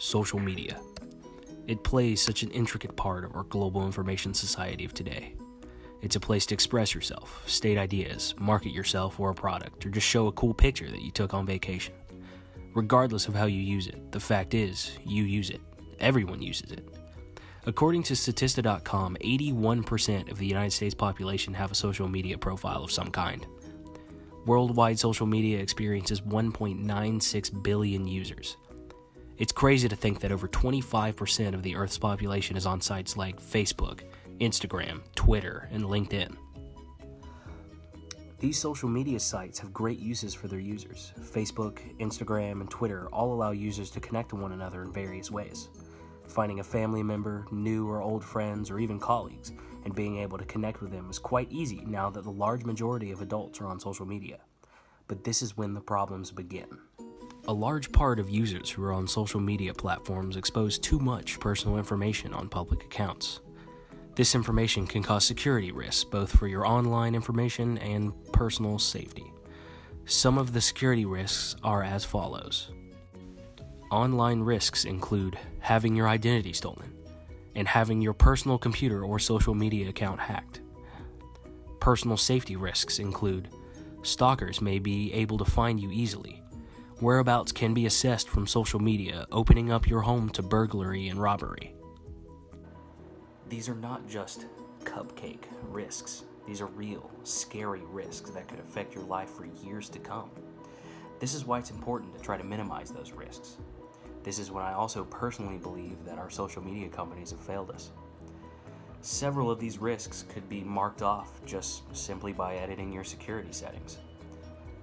social media. It plays such an intricate part of our global information society of today. It's a place to express yourself, state ideas, market yourself or a product, or just show a cool picture that you took on vacation. Regardless of how you use it, the fact is, you use it. Everyone uses it. According to Statista.com, 81% of the United States population have a social media profile of some kind. Worldwide social media experiences 1.96 billion users. It's crazy to think that over 25% of the Earth's population is on sites like Facebook, Instagram, Twitter, and LinkedIn. These social media sites have great uses for their users. Facebook, Instagram, and Twitter all allow users to connect to one another in various ways. Finding a family member, new or old friends, or even colleagues, and being able to connect with them is quite easy now that the large majority of adults are on social media. But this is when the problems begin. A large part of users who are on social media platforms expose too much personal information on public accounts. This information can cause security risks, both for your online information and personal safety. Some of the security risks are as follows. Online risks include having your identity stolen and having your personal computer or social media account hacked. Personal safety risks include stalkers may be able to find you easily. Whereabouts can be assessed from social media, opening up your home to burglary and robbery. These are not just cupcake risks. These are real, scary risks that could affect your life for years to come. This is why it's important to try to minimize those risks. This is when I also personally believe that our social media companies have failed us. Several of these risks could be marked off just simply by editing your security settings.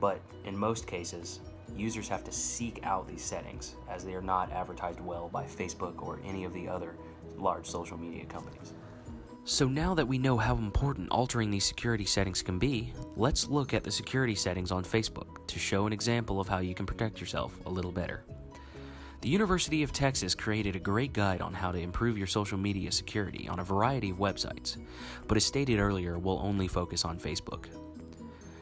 But in most cases, users have to seek out these settings as they are not advertised well by Facebook or any of the other large social media companies. So now that we know how important altering these security settings can be, let's look at the security settings on Facebook to show an example of how you can protect yourself a little better. The University of Texas created a great guide on how to improve your social media security on a variety of websites, but as stated earlier, we'll only focus on Facebook.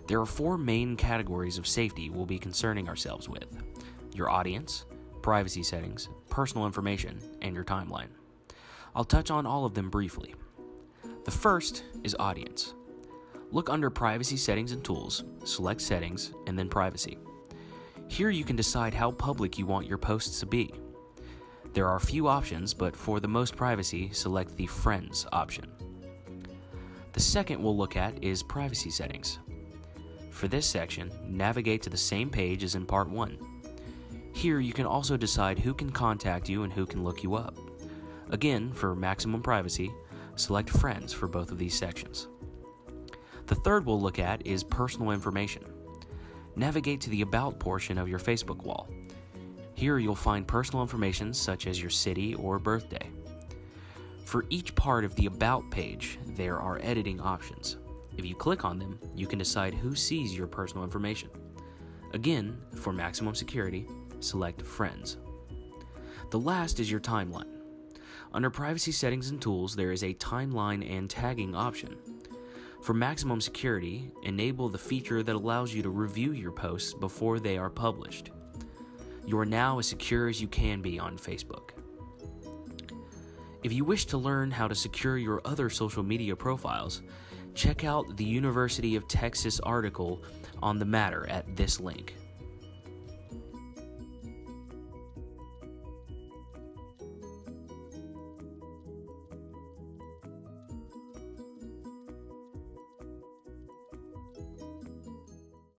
There are 4 main categories of safety we'll be concerning ourselves with: your audience, privacy settings, personal information, and your timeline. I'll touch on all of them briefly. The first is audience. Look under Privacy Settings and Tools, select Settings, and then Privacy. Here you can decide how public you want your posts to be. There are a few options, but for the most privacy, select the Friends option. The second we'll look at is Privacy Settings. For this section, navigate to the same page as in Part 1. Here you can also decide who can contact you and who can look you up. Again, for maximum privacy, select Friends for both of these sections. The third we'll look at is Personal Information. Navigate to the About portion of your Facebook wall. Here you'll find personal information such as your city or birthday. For each part of the About page, there are editing options. If you click on them, you can decide who sees your personal information. Again, for maximum security, select Friends. The last is your timeline. Under Privacy Settings and Tools, there is a timeline and tagging option. For maximum security, enable the feature that allows you to review your posts before they are published. You are now as secure as you can be on Facebook. If you wish to learn how to secure your other social media profiles, check out the University of Texas article on the matter at this link.